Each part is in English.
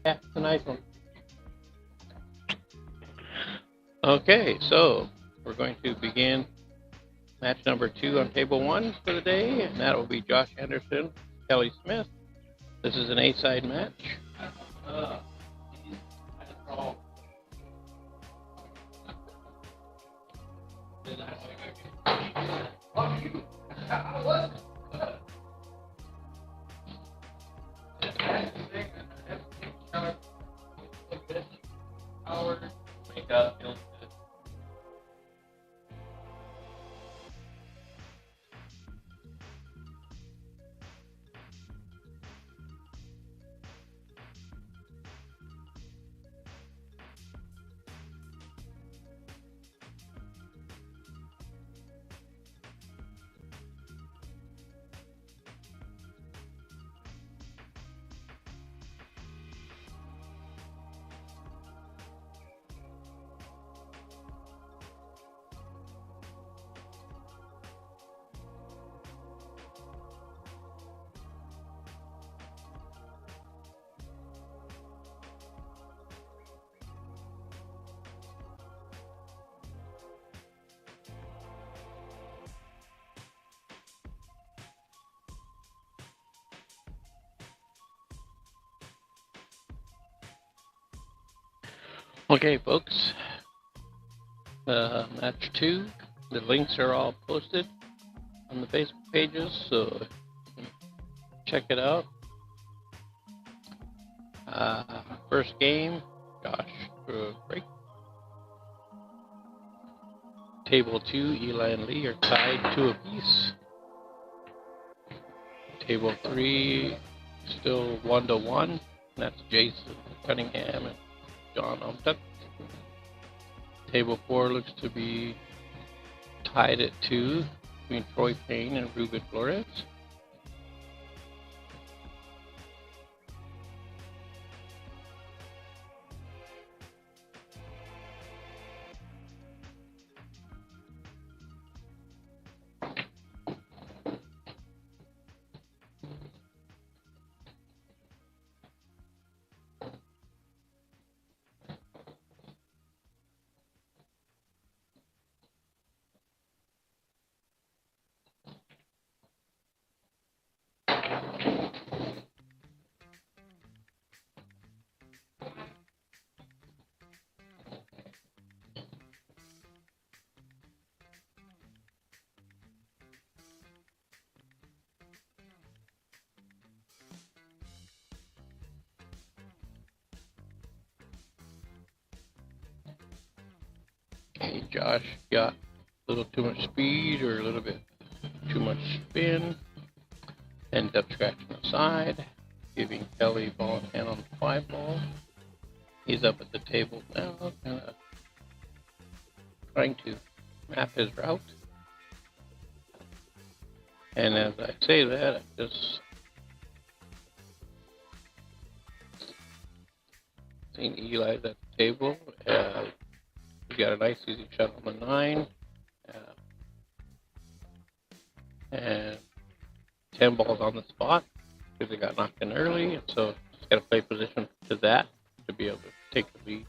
Yeah, it's a nice one. Okay, so we're going to begin match number 2 on table 1 for the day, and that will be Josh Anderson, Kelly Smith. This is an A-side match. Okay, folks, match 2, the links are all posted on the Facebook pages, so check it out. First game, Josh break. Table 2, Eli and Lee are tied 2 apiece. Table 3, still 1-1. That's Jason Cunningham and John Umtuck. Table 4 looks to be tied at 2 between Troy Payne and Ruben Flores. Okay, Josh got a little too much speed or a little bit too much spin. Ended up scratching the side, giving Kelly ball in hand on the 5 ball. He's up at the table now, kind of trying to map his route. And as I say that, I just seen Eli's at the table. He got a nice easy shot on the 9. And 10 balls on the spot because they got knocked in early, and so just got to play position to that to be able to take the lead.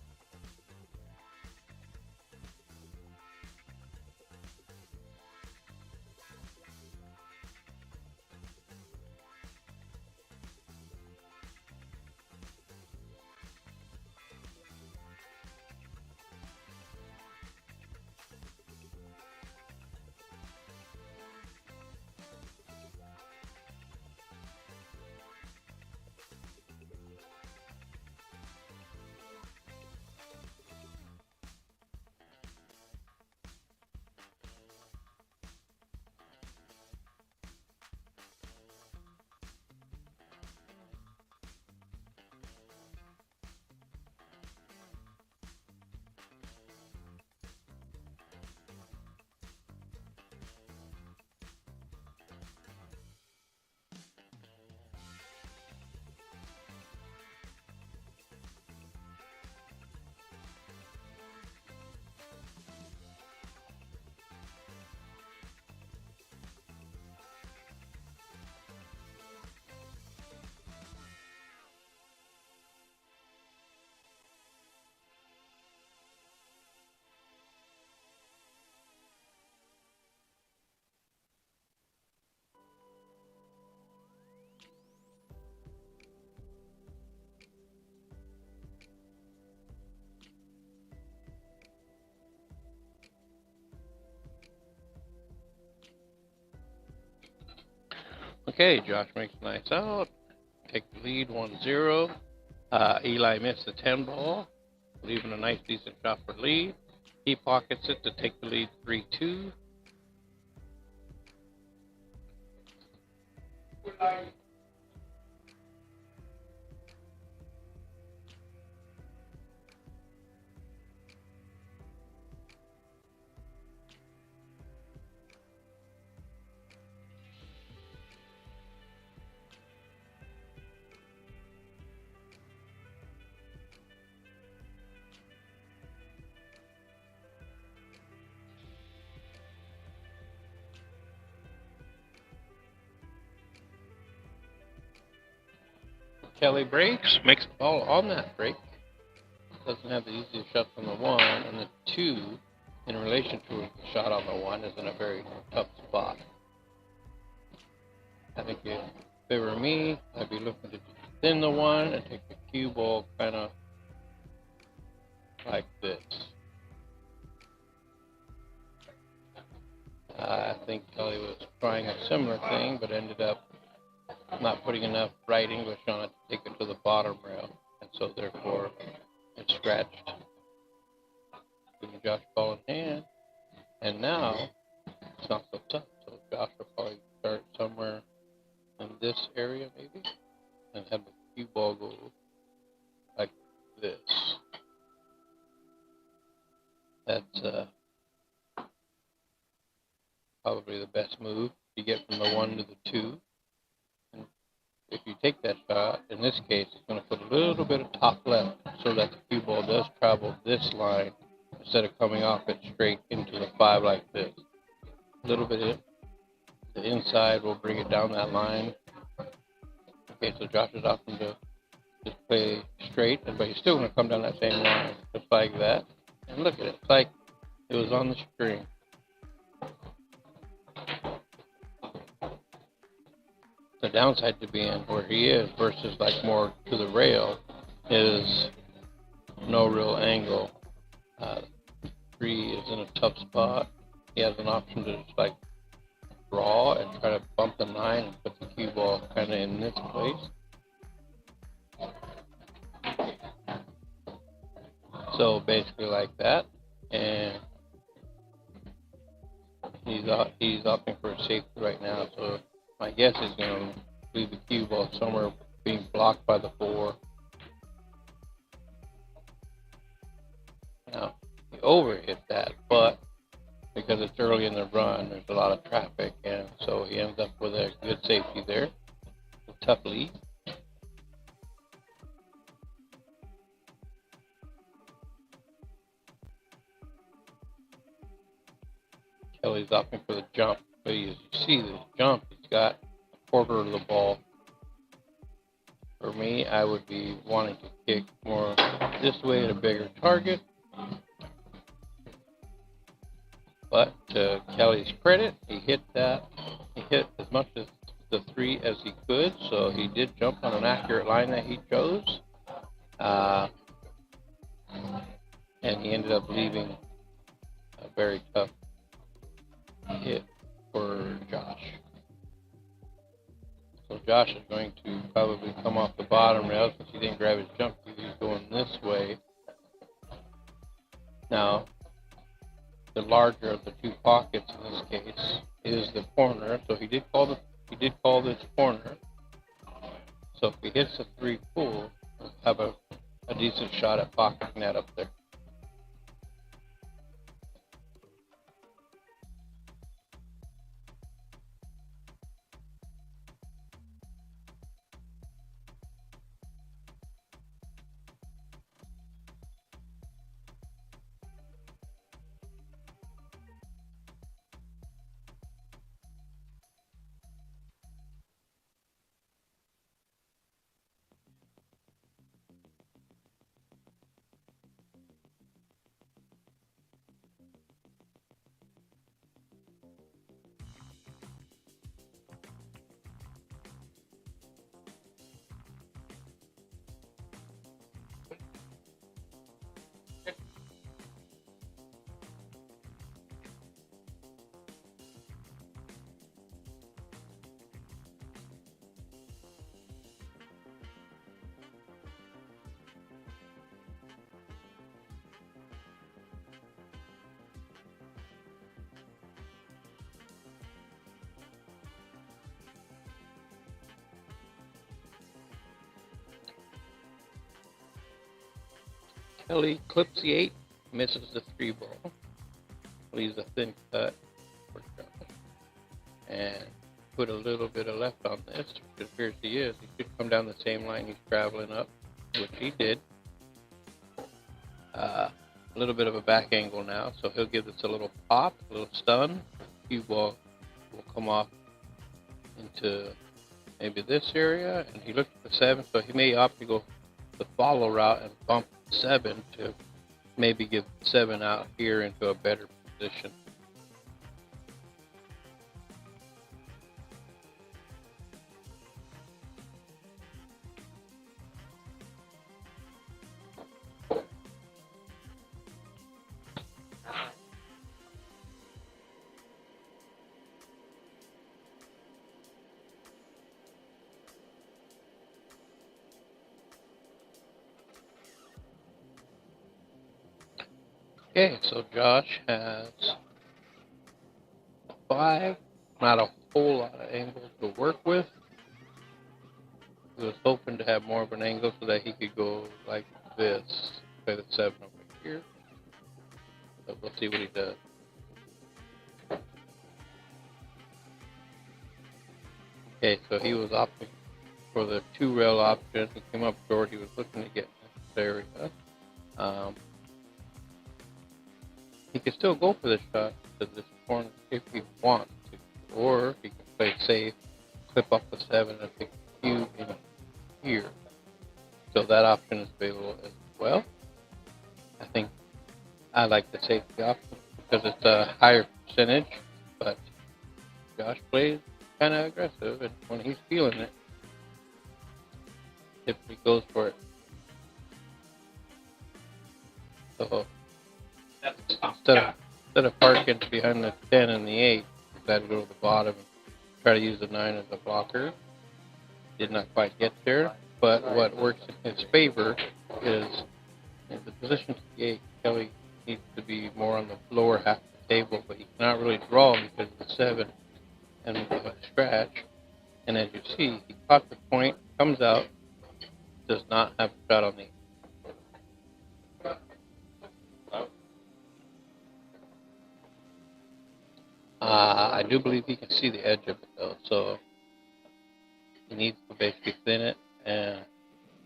Okay, Josh makes a nice out. Take the lead 1-0. Eli missed the 10 ball, leaving a nice, decent shot for lead. He pockets it to take the lead 3-2. Kelly breaks, makes the ball on that break. Doesn't have the easiest shot on the 1, and the 2, in relation to the shot on the 1, is in a very tough spot. I think if it were me, I'd be looking to thin the 1 and take the cue ball kind of like this. I think Kelly was trying a similar thing, but ended up not putting enough right English on it to take it to the bottom rail, and so therefore it scratched. Giving Josh ball in hand, and now it's not so tough. So Josh will probably start somewhere in this area maybe, and have the cue ball go like this. That's probably the best move to get from the 1 to the 2. And if you take that shot, in this case, it's going to put a little bit of top left so that the cue ball does travel this line instead of coming off it straight into the 5 like this. A little bit of the inside will bring it down that line. Okay, so Josh is opting to just play straight, but he's still going to come down that same line, just like that. And look at it, it's like it was on the string. The downside to being where he is versus like more to the rail is no real angle. 3 is in a tough spot. He has an option to just like draw and try to bump the 9 and put the cue ball kind of in this place. So basically like that, and he's opting for a safety right now. So my guess is going to leave the cue ball somewhere being blocked by the 4. Now, he overhit that, but because it's early in the run, there's a lot of traffic, and so he ends up with a good safety there. A tough lead. Kelly's opting for the jump, but as you see this jump, he's got a quarter of the ball. For me, I would be wanting to kick more this way at a bigger target. But to Kelly's credit, he hit that. He hit as much as the 3 as he could, so he did jump on an accurate line that he chose. And he ended up leaving a very tough hit for Josh. So Josh is going to probably come off the bottom rail since he didn't grab his jump cue. He's going this way. Now, the larger of the 2 pockets in this case is the corner. So he did call this corner. So if he hits the 3 full, he'll have a decent shot at pocketing that up there. Kelly clips the 8, misses the 3 ball, leaves a thin cut for Josh, and put a little bit of left on this, which it appears he is. He should come down the same line he's traveling up, which he did. A little bit of a back angle now, so he'll give this a little pop, a little stun. Cue ball will come off into maybe this area, and he looked at the 7, so he may opt to go the follow route and bump 7 to maybe get 7 out here into a better position. Okay, so Josh has 5, not a whole lot of angles to work with. He was hoping to have more of an angle so that he could go like this, play the 7 over here. So we'll see what he does. Okay, so he was opting for the 2 rail option. He came up short. He was looking to get this area. He can still go for this shot to this corner if he wants to, or he can play safe, clip up the 7 and pick a cue in here. So that option is available as well. I think I like the safety option because it's a higher percentage, but Josh plays kind of aggressive, and when he's feeling it, typically goes for it. So instead of parking behind the 10 and the 8, he decided to go to the bottom and try to use the 9 as a blocker. Did not quite get there, but what works in his favor is in the position to the 8, Kelly needs to be more on the lower half of the table, but he cannot really draw because of the 7 and the scratch. And as you see, he caught the point, comes out, does not have a shot on the 8. I do believe he can see the edge of it though, so he needs to basically thin it and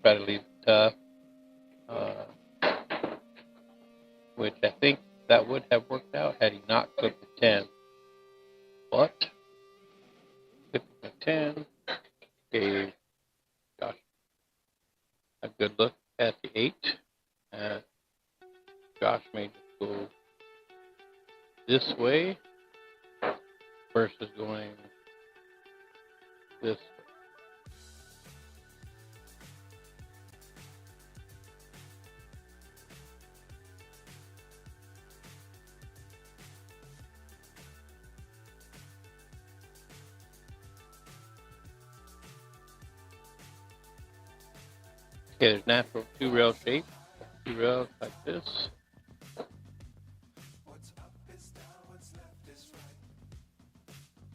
try to leave it tough, which I think that would have worked out had he not clipped the 10. But clipping the 10 gave Josh a good look at the 8, and Josh may just go this way versus going this way. Okay, there's natural 2 rail shape, 2 rails like this.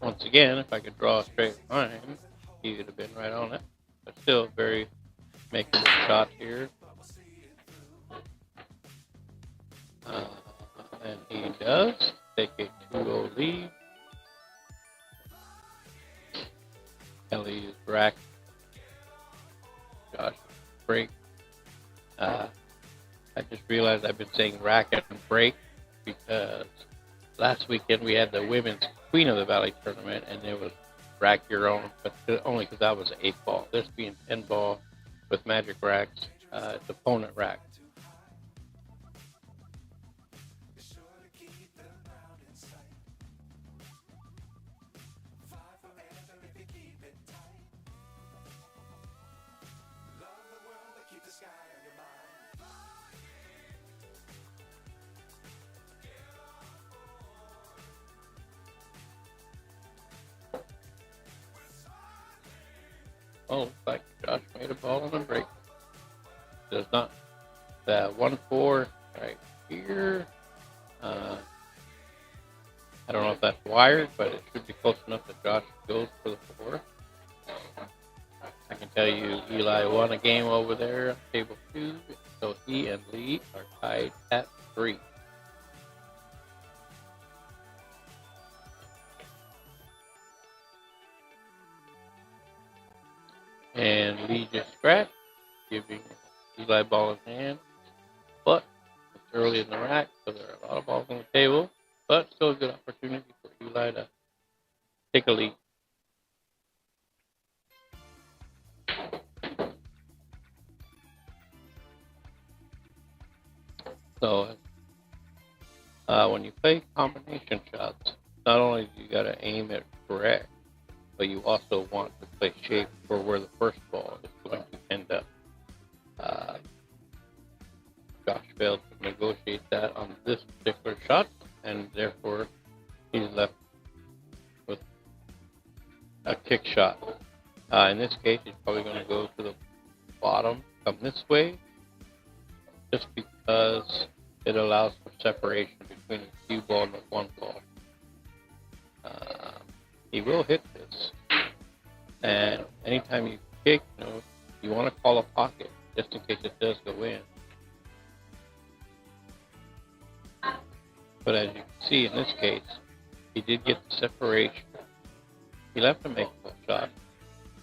Once again, if I could draw a straight line, he would have been right on it. But still, very making a shot here. And he does take a 2-0 lead. Kelly is rack. Josh break. I just realized I've been saying racket and break because last weekend we had the women's Queen of the Valley tournament, and it was rack your own, but only because that was 8 ball. This being 10 ball with magic racks, it's opponent rack. Oh, looks like Josh made a ball on a break. Does not. That 1-4 right here. I don't know if that's wired, but it should be close enough that Josh goes for the 4. I can tell you Eli won a game over there on table 2, so it's He and Lee are tied at 3. And Lee just scratched, giving Eli ball in hand. But it's early in the rack, so there are a lot of balls on the table. But still a good opportunity for Eli to take a lead. So when you play combination shots, not only do you got to aim it correct, but you also want to play shape for where the first ball is going to end up. Josh failed to negotiate that on this particular shot, and therefore he's left with a kick shot. In this case, he's probably going to go to the bottom, come this way, just because it allows for separation between the cue ball and the 1 ball. He will hit this, and anytime you kick, you want to call a pocket just in case it does go in. But as you can see in this case, he did get the separation. He left a makeable shot,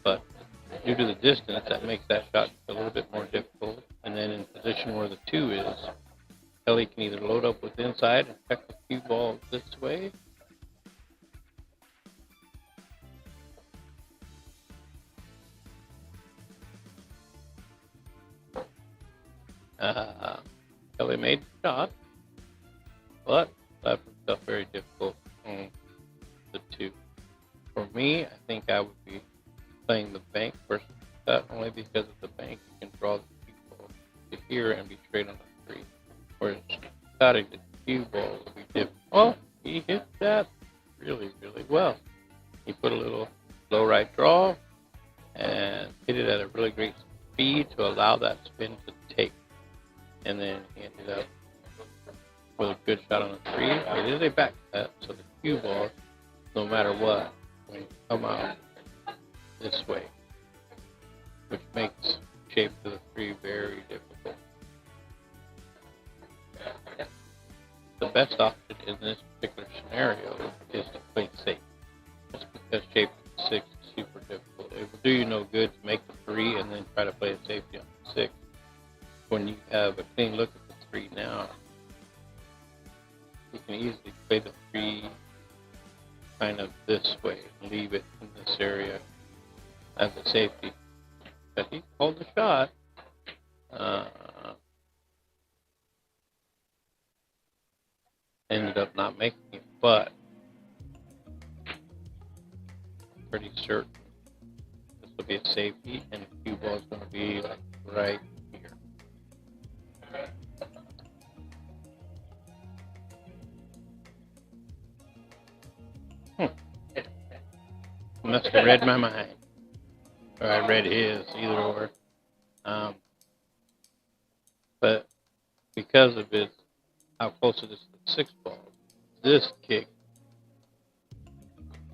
but due to the distance, that makes that shot a little bit more difficult. And then in position where the 2 is, Kelly can either load up with inside and check the cue ball this way, Kelly made the shot, but left himself very difficult on the 2. For me, I think I would be playing the bank versus that, only because of the bank you can draw the cue ball to here and be straight on the 3. Whereas starting the cue ball would be different. Oh, he hit that really, really well. He put a little low right draw and hit it at a really great speed to allow that spin to take. And then he ended up with a good shot on the 3. It is a back set, so the cue ball, no matter what, will come out this way, which makes shape to the 3 very difficult. The best option in this particular scenario is to play safe, just because shape to the 6 is super difficult. It will do you no good to make the 3 and then try to play a safety on the 6. When you have a clean look at the 3 now, you can easily play the 3 kind of this way and leave it in this area as a safety. But he called the shot. Ended up not making it, but pretty certain this will be a safety, and the cue ball is going to be like right here. Must have read my mind, or I read his, either or. But because of it, how close it is to the 6 ball, this kick,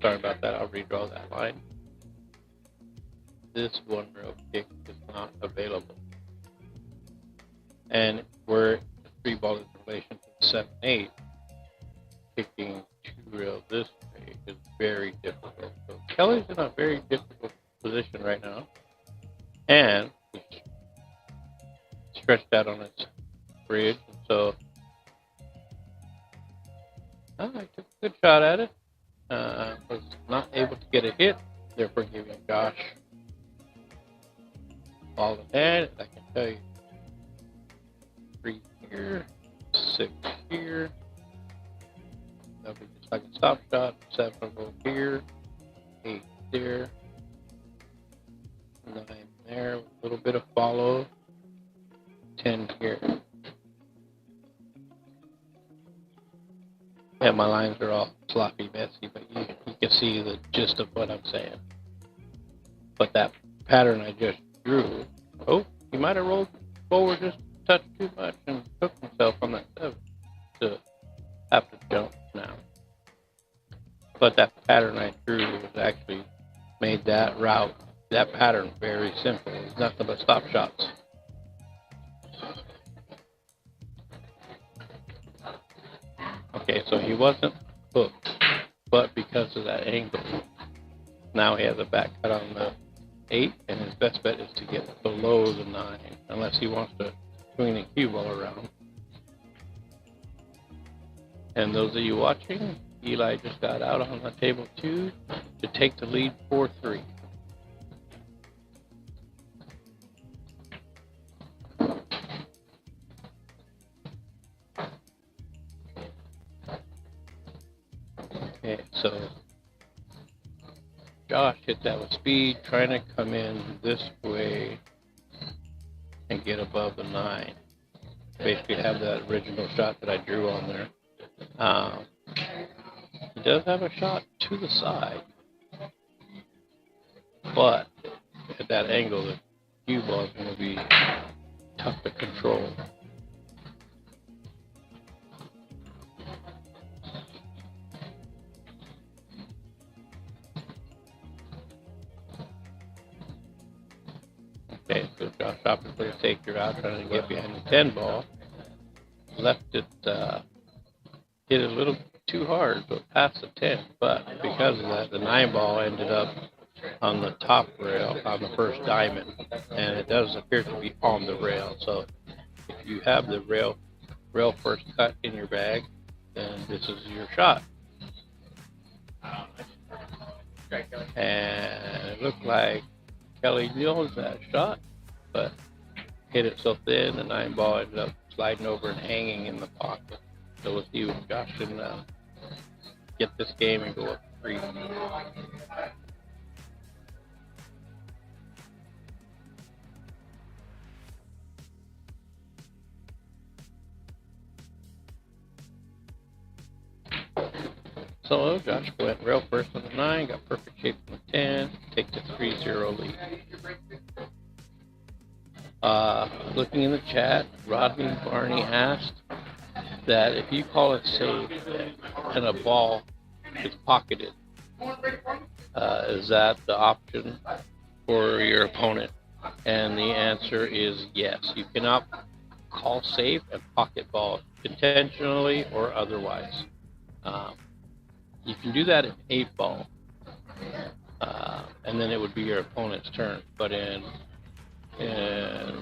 sorry about that, I'll redraw that line. This 1-rail kick is not available. And where the 3 ball is in relation to the 7-8, kicking 2-rail this way is very difficult. So Kelly's in a very difficult position right now, and he's stretched out on his bridge, and so I took a good shot at it. Was not able to get a hit, therefore giving Josh ball in hand. I can tell you 3 here, 6 here. That'll be just like a stop shot. 7 over here, 8 there, 9 there, a little bit of follow, 10 here. Yeah, my lines are all sloppy, messy, but you can see the gist of what I'm saying. But that pattern I just drew, he might have rolled forward just a touch too much and took himself on that 7 to have to jump now. But that pattern I drew was actually made that route, that pattern very simple. It's nothing but stop shots. Okay, so he wasn't hooked, but because of that angle, now he has a back cut on the 8, and his best bet is to get below the 9, unless he wants to swing the cue ball around. And those of you watching, Eli just got out on the table 2 to take the lead 4-3. Okay, so Josh hit that with speed, trying to come in this way and get above the 9. Basically have that original shot that I drew on there. He does have a shot to the side, but at that angle, the cue ball is going to be tough to control. Okay, so Josh opted for the taker out, trying to get behind the 10 ball. Left it, hit it a little too hard, so it passed the 10. But because of that, the 9 ball ended up on the top rail on the first diamond, and it does appear to be on the rail. So if you have the rail first cut in your bag, then this is your shot. And it looked like Kelly knows that shot, but hit it so thin, the 9 ball ended up sliding over and hanging in the pocket. So we'll see if Josh can get this game and go up 3. So Josh went rail first on the 9, got perfect shape on the 10, take the 3-0 lead. Looking in the chat, Rodney Barney asked that if you call it safe and a ball is pocketed, is that the option for your opponent? And the answer is yes. You cannot call safe and pocket balls intentionally or otherwise. You can do that in 8 ball, and then it would be your opponent's turn. But in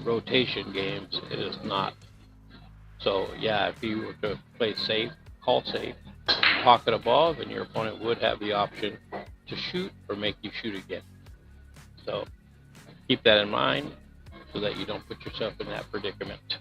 rotation games, it is not. So yeah, if you were to play safe, call safe, pocket a ball, then your opponent would have the option to shoot or make you shoot again. So keep that in mind so that you don't put yourself in that predicament.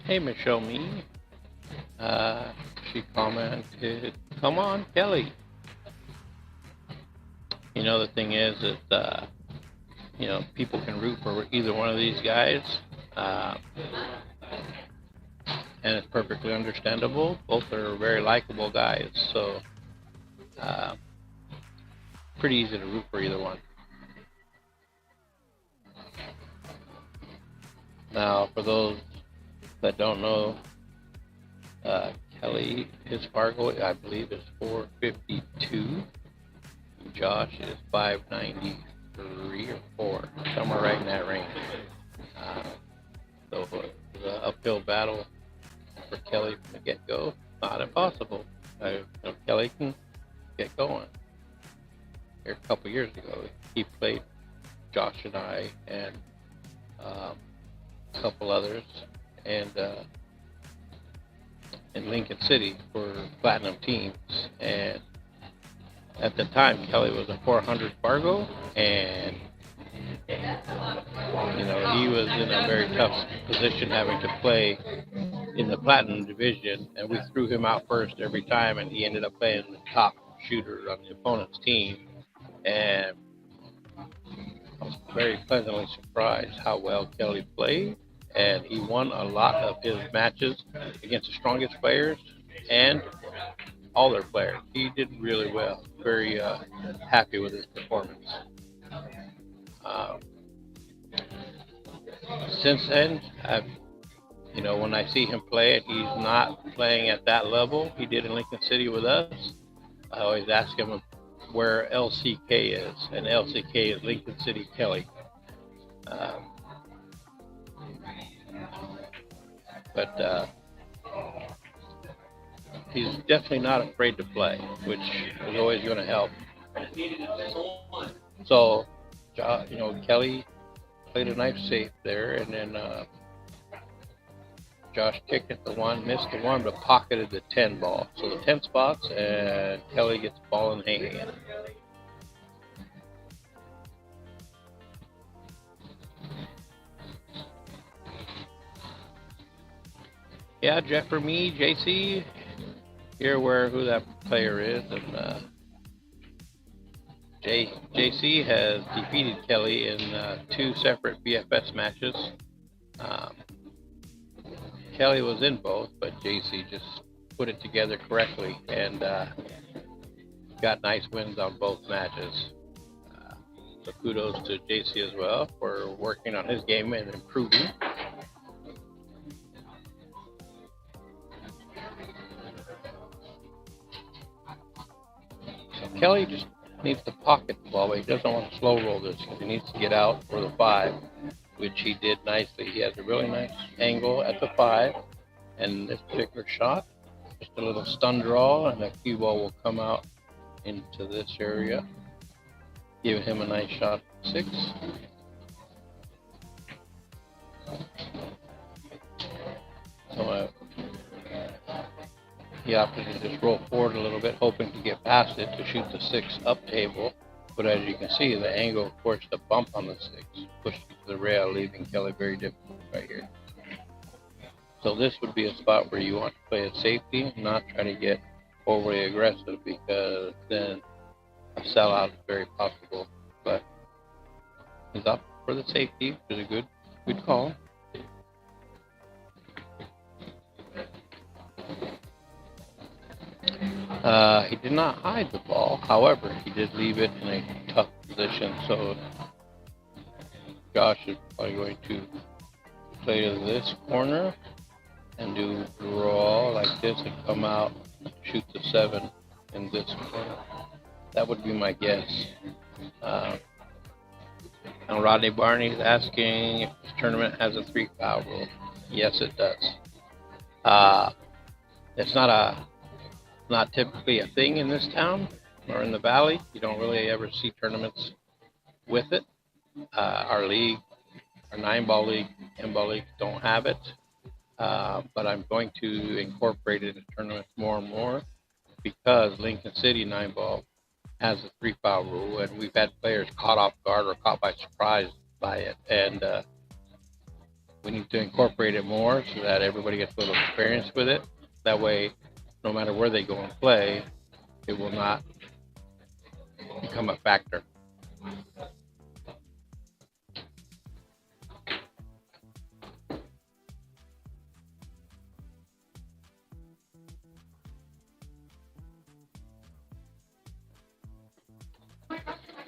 Hey, Michelle Me. She commented, "Come on, Kelly." You know, the thing is that, people can root for either one of these guys. And it's perfectly understandable. Both are very likable guys. So, pretty easy to root for either one. Now, for those that don't know, Kelly, his Fargo, I believe, is 452. Josh is 593 or 4, somewhere right in that range. So it's an uphill battle for Kelly from the get-go. Not impossible. Kelly can get going. Here a couple years ago, he played Josh and I and a couple others, and in Lincoln City for platinum teams. And at the time, Kelly was a 400 Fargo, and he was in a very tough position, having to play in the platinum division, and we threw him out first every time, and he ended up playing the top shooter on the opponent's team. And I was very pleasantly surprised how well Kelly played, and he won a lot of his matches against the strongest players and all their players. He did really well. Very happy with his performance. Since then, when I see him play and he's not playing at that level he did in Lincoln City with us, I always ask him where LCK is, and LCK is Lincoln City Kelly. But he's definitely not afraid to play, which is always going to help. So, Kelly played a nice safe there, and then Josh kicked at the one, missed the one, but pocketed the 10 ball. So the 10 spots, and Kelly gets the ball in hand. Yeah, Jeff or me, JC, you're aware who that player is, and JC has defeated Kelly in 2 separate BFS matches. Kelly was in both, but JC just put it together correctly and got nice wins on both matches. So kudos to JC as well for working on his game and improving. So Kelly just needs to pocket the ball, but he doesn't want to slow roll this because he needs to get out for the 5, which he did nicely. He has a really nice angle at the 5, and this particular shot, just a little stun draw, and the cue ball will come out into this area, giving him a nice shot at 6. So he opted to just roll forward a little bit, hoping to get past it to shoot the 6 up table. But as you can see, the angle forced a bump on the 6, pushed it to the rail, leaving Kelly very difficult right here. So this would be a spot where you want to play a safety, not try to get overly aggressive, because then a sellout is very possible. But he's up for the safety, which is a good call. He did not hide the ball. However, he did leave it in a tough position. So Josh is probably going to play to this corner and do draw like this and come out, shoot the 7 in this corner. That would be my guess. And Rodney Barney is asking if this tournament has a 3 foul rule. Yes, it does. It's not typically a thing in this town or in the valley. You don't really ever see tournaments with it. Our league, our 9-ball league, 10-ball league don't have it. But I'm going to incorporate it in tournaments more and more, because Lincoln City 9-ball has a 3 foul rule, and we've had players caught off guard or caught by surprise by it. And we need to incorporate it more so that everybody gets a little experience with it. That way, no matter where they go and play, it will not become a factor.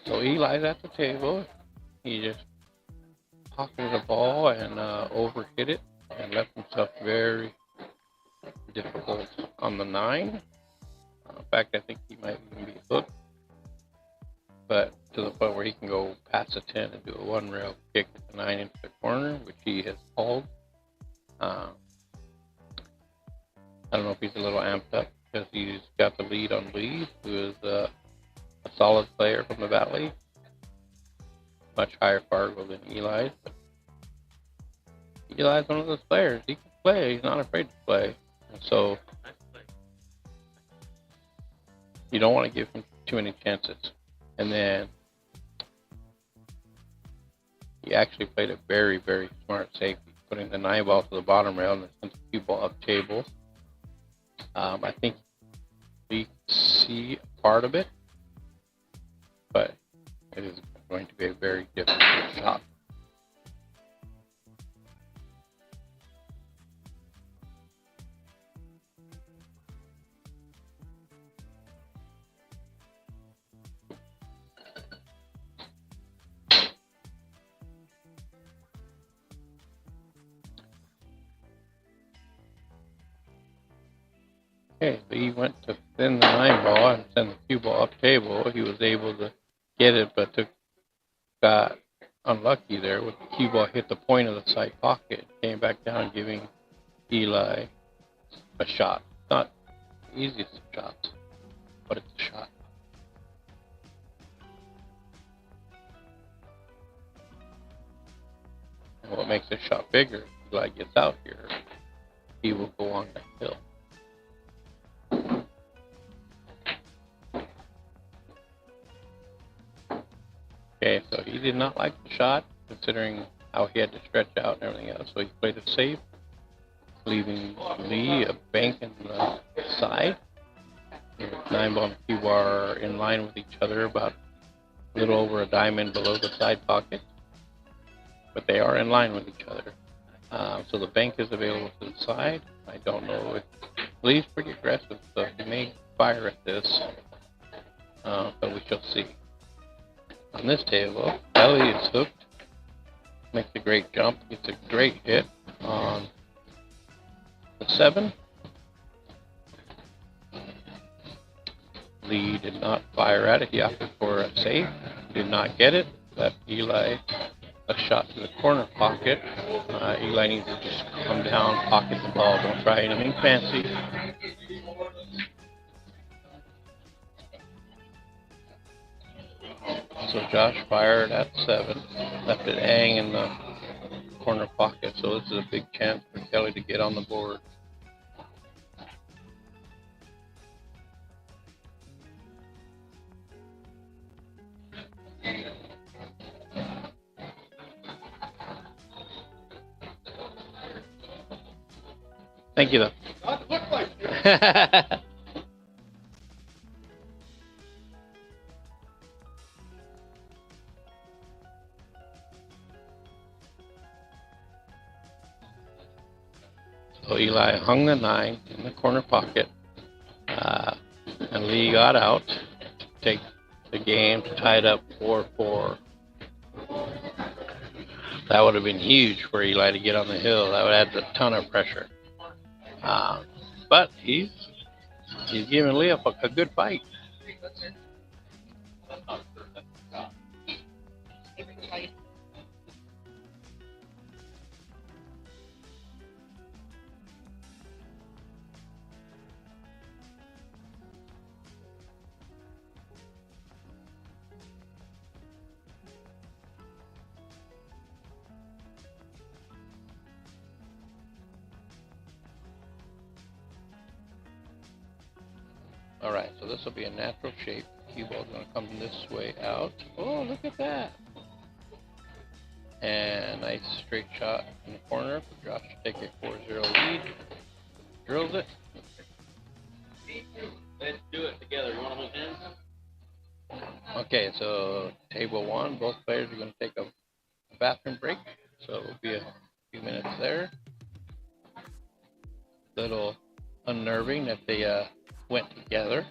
So Eli's at the table. He just pocketed a ball and overhit it and left himself very difficult on the 9. In fact, I think he might even be hooked, but to the point where he can go past the 10 and do a 1-rail kick at the 9 into the corner, which he has called. I don't know if he's a little amped up because he's got the lead on Lee, who is a solid player from the Valley, much higher Fargo than Eli. But Eli's one of those players. He can play. He's not afraid to play. And so you don't want to give him too many chances. And then he actually played a very, very smart safety. putting the 9 ball to the bottom rail and the cue ball up table. I think we see part of it, but it is going to be a very difficult shot. Okay, Lee went to thin the 9 ball and send the cue ball up table. He was able to get it, but got unlucky there with the cue ball hit the point of the side pocket. Came back down, giving Eli a shot. Not the easiest of shots, but it's a shot. And what makes this shot bigger, if Eli gets out here, he will go on that hill. Okay, so he did not like the shot, considering how he had to stretch out and everything else. So he played it safe, leaving Lee a bank in the side. 9 ball and cue ball are in line with each other, about a little over a diamond below the side pocket. But they are in line with each other. So the bank is available to the side. I don't know if Lee's pretty aggressive, so he may fire at this, but we shall see. On this table, Ellie is hooked, makes a great jump, gets a great hit on the 7. Lee did not fire at it, he opted for a save, did not get it, left Eli a shot to the corner pocket. Eli needs to just come down, pocket the ball, don't try anything fancy. So Josh fired at 7, left it hang in the corner pocket, so this is a big chance for Kelly to get on the board. Thank you, though. So Eli hung the 9 in the corner pocket, and Lee got out to take the game to tie it up 4-4. That would have been huge for Eli to get on the hill. That would add a ton of pressure. But he's giving Lee a good fight. All right, so this will be a natural shape. Cue ball's going to come this way out. Oh, look at that. And nice straight shot in the corner for Josh to take a 4-0 lead. Drills it. Let's do it together. You want to hold hands? Okay, so table 1, both players are going to take a bathroom break. So it will be a few minutes there. Little unnerving that they went together.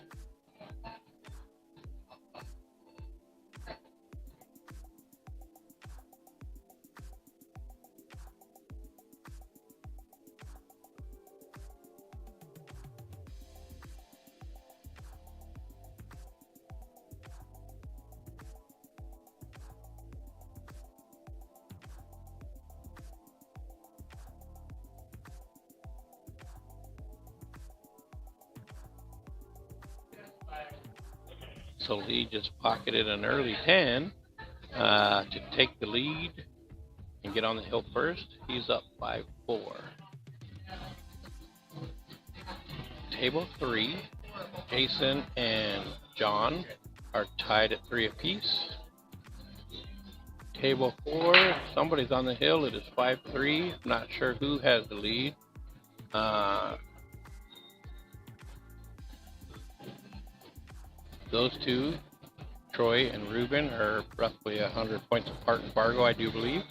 So Lee just pocketed an early 10 to take the lead and get on the hill first. He's up 5-4. Table 3, Jason and John are tied at 3 apiece. table 4. Somebody's on the hill. It is 5-3. Not sure who has the lead. Those two, Troy and Ruben, are roughly 100 points apart in Fargo, I do believe.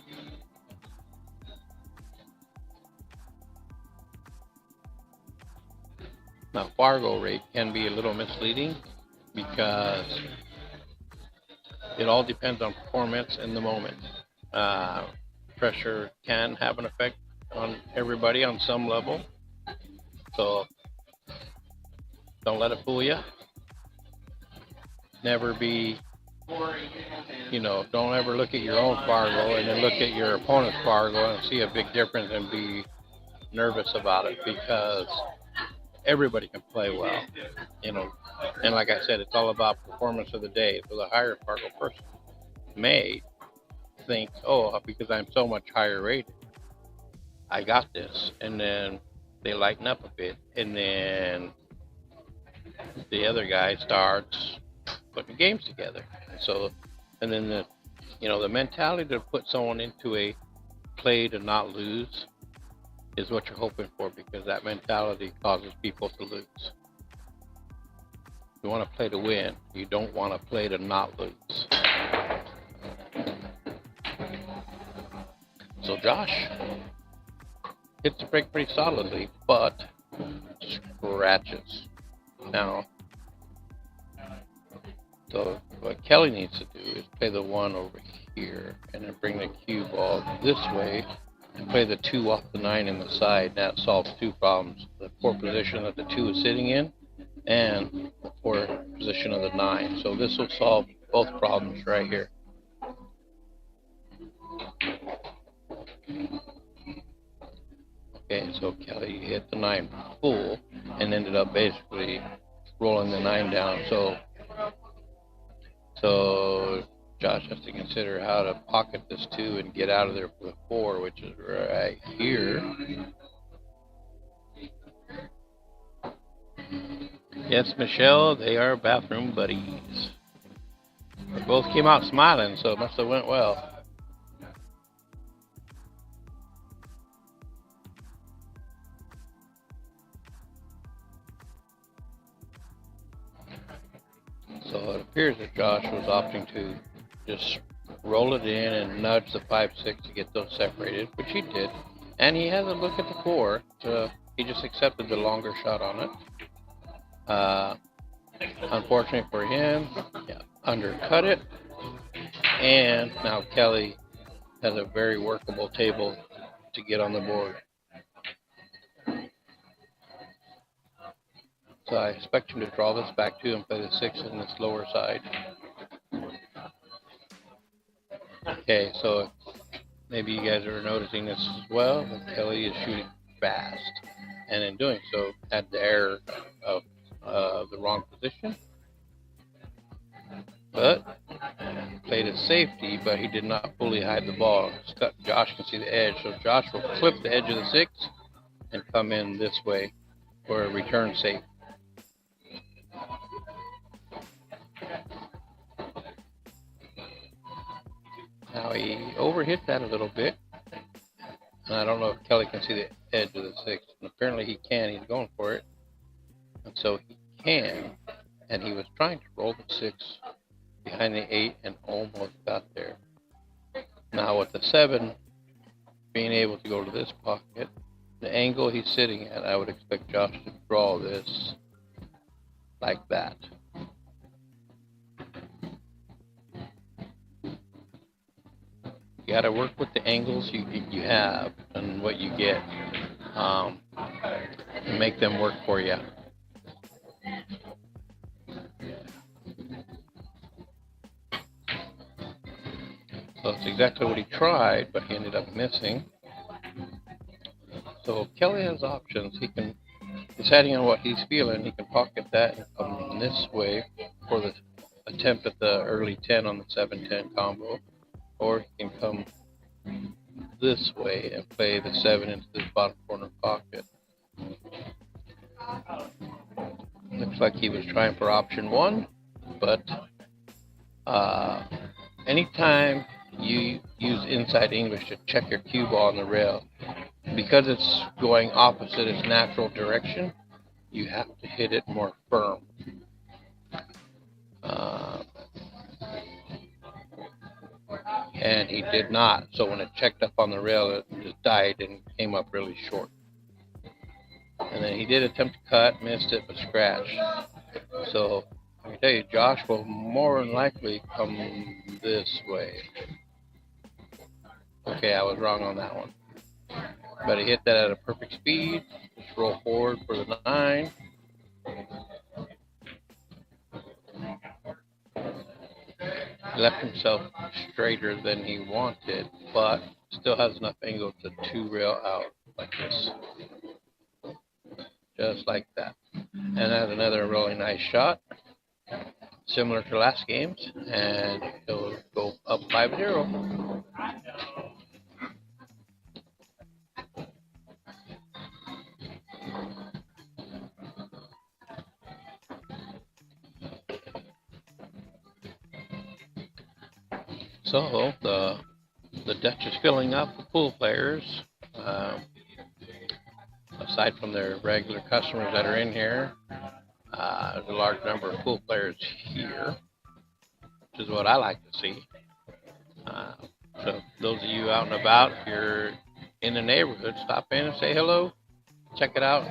Now, Fargo rate can be a little misleading because it all depends on performance in the moment. Pressure can have an effect on everybody on some level, so don't let it fool you. Never be, don't ever look at your own Fargo and then look at your opponent's Fargo and see a big difference and be nervous about it, because everybody can play well, and like I said, it's all about performance of the day. So the higher Fargo person may think, oh, because I'm so much higher rated, I got this, and then they lighten up a bit, and then the other guy starts putting games together. So, and then the mentality to put someone into a play to not lose is what you're hoping for, because that mentality causes people to lose. You want to play to win. You don't want to play to not lose. So Josh hits the break pretty solidly, but scratches. Now, so what Kelly needs to do is play the 1 over here and then bring the cue ball this way and play the 2 off the 9 in the side. That solves 2 problems: the poor position that the 2 is sitting in and the poor position of the 9. So this will solve both problems right here. Okay, so Kelly hit the 9 full and ended up basically rolling the 9 down. So Josh has to consider how to pocket this 2 and get out of there for the 4, which is right here. Yes, Michelle, they are bathroom buddies. They both came out smiling, so it must have went well. So it appears that Josh was opting to just roll it in and nudge the 5-6 to get those separated, which he did. And he has a look at the 4, so he just accepted the longer shot on it. Unfortunately for him, undercut it. And now Kelly has a very workable table to get on the board. So I expect him to draw this back to and play the 6 in this lower side. Okay, so maybe you guys are noticing this as well, that Kelly is shooting fast, and in doing so had the error of the wrong position. But played it safety, but he did not fully hide the ball. Josh can see the edge, so Josh will clip the edge of the 6 and come in this way for a return safe. Now he overhit that a little bit, and I don't know if Kelly can see the edge of the 6. And apparently he can. He's going for it, and so he can. And he was trying to roll the 6 behind the 8 and almost got there. Now with the 7 being able to go to this pocket, the angle he's sitting at, I would expect Josh to draw this like that. You got to work with the angles you have and what you get, and make them work for you. So that's exactly what he tried, but he ended up missing. So Kelly has options. He can, deciding on what he's feeling, he can pocket that and come this way for the attempt at the early 10 on the 7-10 combo. Or he can come this way and play the 7 into this bottom corner pocket. Looks like he was trying for option 1, but anytime you use inside English to check your cue ball on the rail. Because it's going opposite its natural direction, you have to hit it more firm. And he did not. So when it checked up on the rail, it just died and came up really short. And then he did attempt to cut, missed it, but scratched. So I can tell you, Josh will more than likely come this way. Okay, I was wrong on that one. But he hit that at a perfect speed. Just roll forward for the 9. He left himself straighter than he wanted, but still has enough angle to 2 rail out like this. Just like that. And that's another really nice shot, similar to last game's, and he'll go up 5-0. So the Dutch is filling up with pool players. Aside from their regular customers that are in here, there's a large number of pool players here, which is what I like to see. So those of you out and about, if you're in the neighborhood, stop in and say hello. Check it out.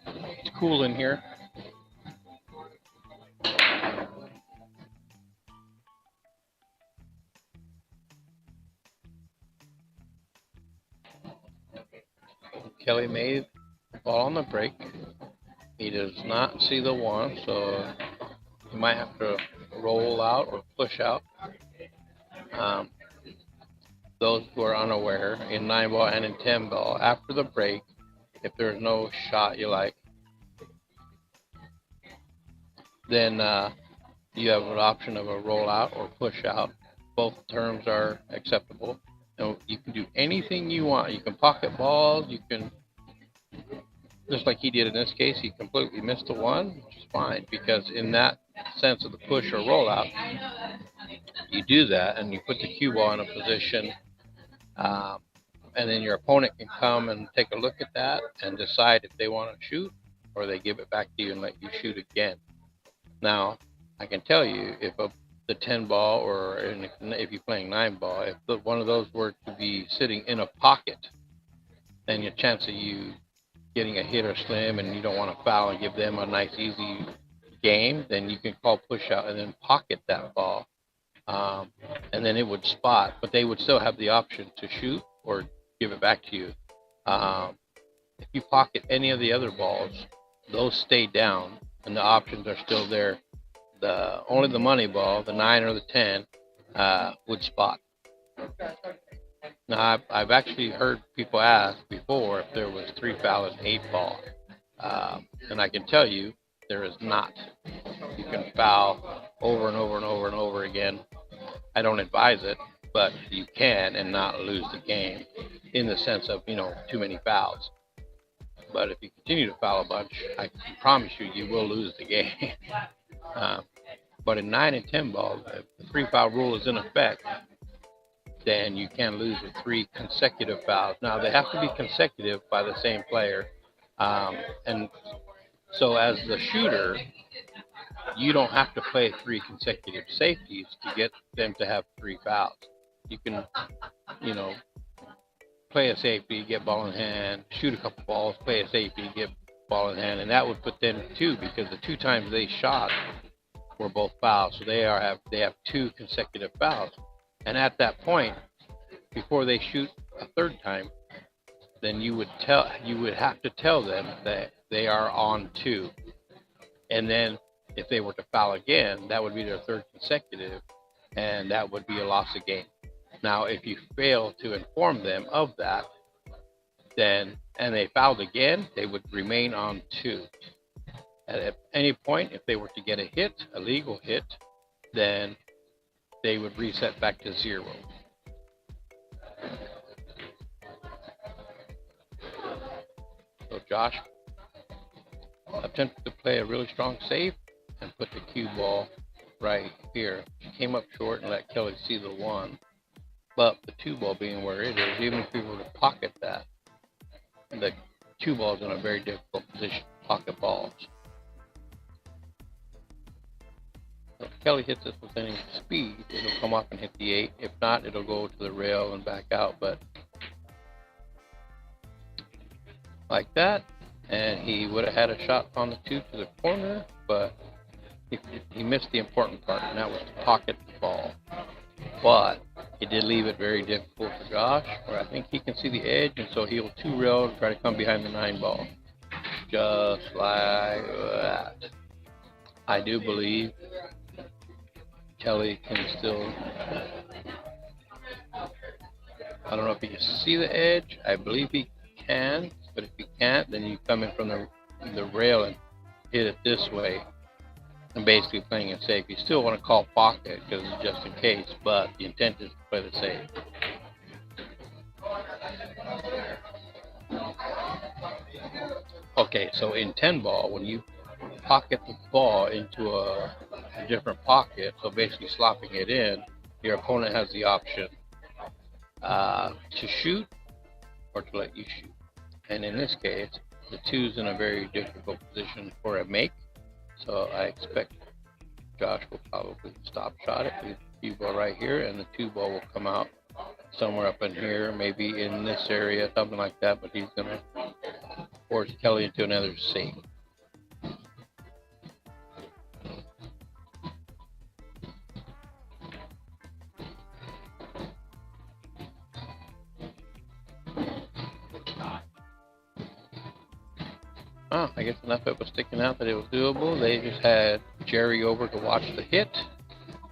It's cool in here. Kelly made the ball on the break. He does not see the 1, so you might have to roll out or push out. Those who are unaware, in 9-ball and in 10-ball, after the break, if there's no shot you like, then you have an option of a roll out or push out. Both terms are acceptable. And you can do anything you want. You can pocket balls. You can, just like he did in this case, he completely missed the 1, which is fine, because in that sense of the push or roll out, you do that and you put the cue ball in a position, and then your opponent can come and take a look at that and decide if they want to shoot, or they give it back to you and let you shoot again. Now, I can tell you, if the 10-ball or if you're playing 9-ball, if one of those were to be sitting in a pocket, then your chance of you getting a hit are slim, and you don't want to foul and give them a nice easy game, then you can call push out and then pocket that ball, and then it would spot, but they would still have the option to shoot or give it back to you. If you pocket any of the other balls, those stay down and the options are still there. Only the money ball, the 9 or the 10, would spot. Now, I've actually heard people ask before if there was 3 foul and 8-ball, and I can tell you there is not. You can foul over and over and over and over again. I don't advise it, but you can and not lose the game in the sense of, too many fouls. But if you continue to foul a bunch, I can promise you will lose the game. But in 9 and 10 ball, if the 3 foul rule is in effect, then you can lose with 3 consecutive fouls. Now, they have to be consecutive by the same player. And so as the shooter, you don't have to play 3 consecutive safeties to get them to have 3 fouls. You can, play a safety, get ball in hand, shoot a couple balls, play a safety, get ball in hand, and that would put them 2, because the 2 times they shot were both fouls. So they have 2 consecutive fouls. And at that point, before they shoot a 3rd time, then you would have to tell them that they are on 2. And then if they were to foul again, that would be their 3rd consecutive, and that would be a loss of game. Now, if you fail to inform them of that, and they fouled again, they would remain on 2. At any point, if they were to get a hit, a legal hit, then they would reset back to 0. So Josh attempted to play a really strong save and put the cue ball right here. She came up short and let Kelly see the 1. But the 2 ball being where it is, even if we were to pocket that, the 2 ball is in a very difficult position to pocket balls. So if Kelly hits this with any speed, it'll come up and hit the 8. If not, it'll go to the rail and back out. But like that, and he would have had a shot on the 2 to the corner, but he missed the important part, and that was to pocket the ball. But he did leave it very difficult for Josh, where I think he can see the edge, and so he'll 2-rail and try to come behind the 9 ball. Just like that. I do believe Kelly can still, I don't know if he can see the edge. I believe he can, but if he can't, then you come in from the rail and hit it this way. And basically playing it safe. You still want to call pocket because it's just in case, but the intent is to play the safe. Okay, so in 10 ball, when you pocket the ball into a different pocket, so basically slopping it in, your opponent has the option to shoot or to let you shoot. And in this case, the 2's in a very difficult position for a make. So I expect Josh will probably stop shot it, leave the 2 ball right here, and the 2 ball will come out somewhere up in here, maybe in this area, something like that, but he's going to force Kelly into another safe. I guess enough of it was sticking out that it was doable. They just had Jerry over to watch the hit,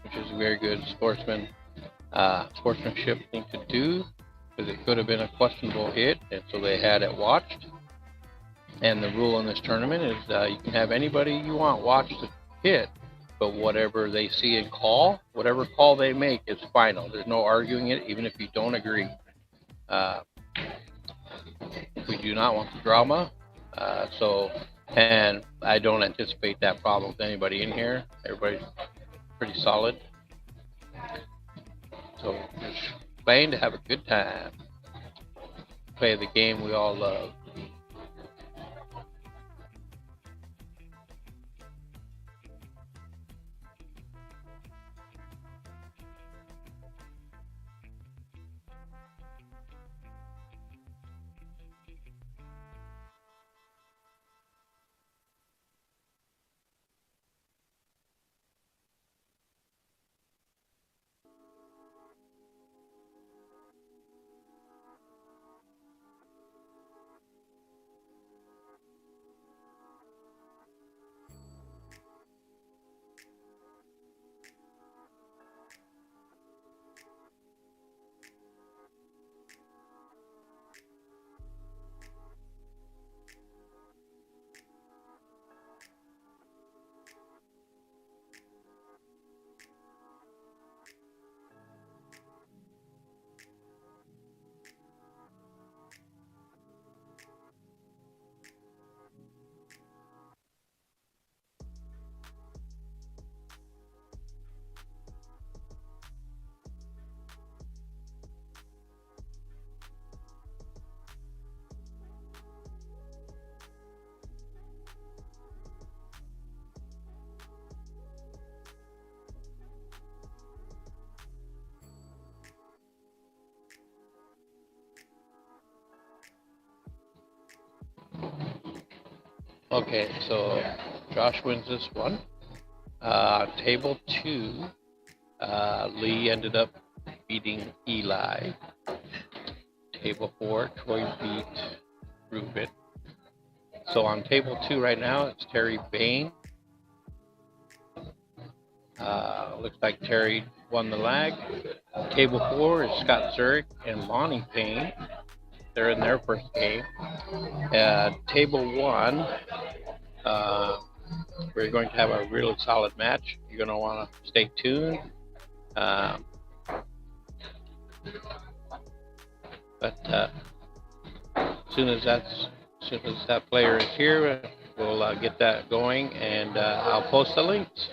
which is a very good sportsmanship thing to do, because it could have been a questionable hit, and so they had it watched. And the rule in this tournament is you can have anybody you want watch the hit, but whatever they see and call, whatever call they make is final. There's no arguing it, even if you don't agree. We do not want the drama. And I don't anticipate that problem with anybody in here. Everybody's pretty solid. So just playing to have a good time. Play the game we all love. Okay, so Josh wins this one. Table 2, Lee ended up beating Eli. Table 4, Troy beat Ruben. So on table 2 right now, it's Terry Bain. Looks like Terry won the lag. Table 4 is Scott Zurich and Lonnie Payne. They're in their first game. Table 1, we're going to have a really solid match. You're going to want to stay tuned. But as soon as that player is here, we'll get that going, and I'll post the links.